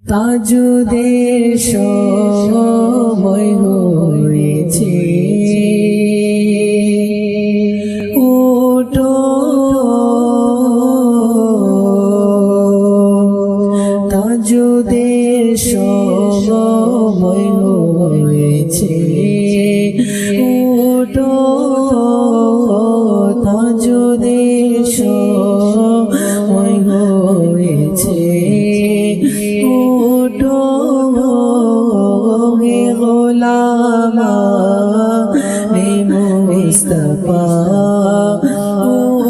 তাজুদের সময় হয়েছে, ওঠো তাজুদের সময় হয়েছে, ওঠো তাজুদের সময় হয়েছে, ওঠো হে গোলামানে মুস্তাফা,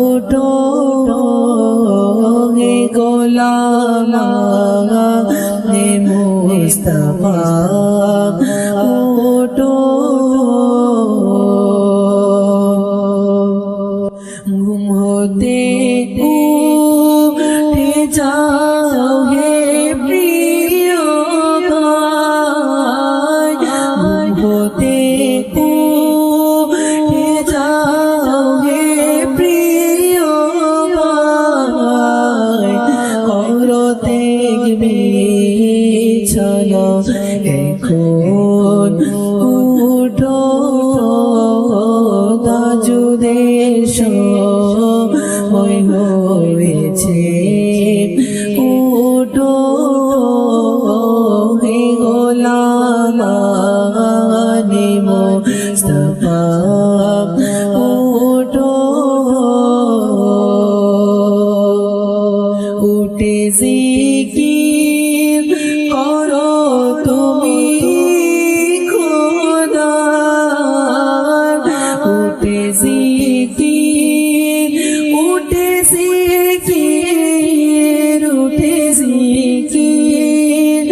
ওঠো হে গোলামানে মুস্তাফা, ওঠো ঘুম হতে উঠে যাও হে প্রিয় ভাই, ঘুম হতে উঠে যাও হে প্রিয় ভাই, করতে বিছানা এখন উঠো তাজুদের সময় হয়েছে, ওঠো হে গোলামানে মুস্তাফা, ওঠো উঠে জিকির করো তুমি খোদার, উঠে জিকির, উঠে জিকির, উঠে জিকির,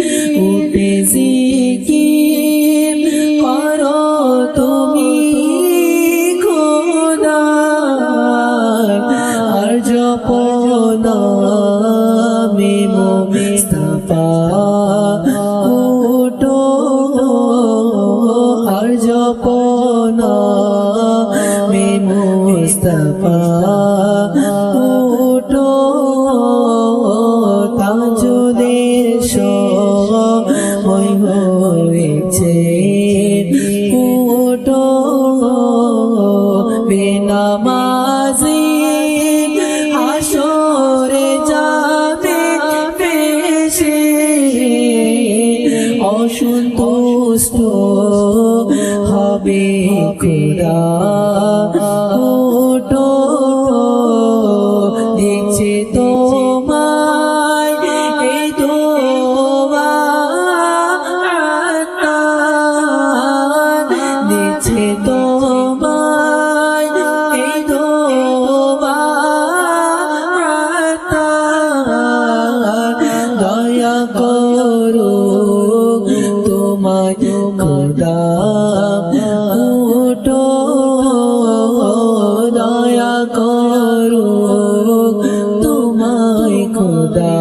উঠে জিকির করো তুমি খোদার, আর জপনা নামে মুস্তাফা, ওঠো আর জপনা নামে মুস্তাফা, ওঠো তাজুদের সময় হয়েছে, ওঠো বেনামাজি হাসরে যাবে ভেসে, অসন্তুষ্ট হবে খোদা, ওঠো দেখছে তোমায় এই দোয়াটা, দেখছে তোমায় এই দোয়াটা, দয়া করো তোমায় খোদা, ওঠো দয়া করো তোমায় খোদা।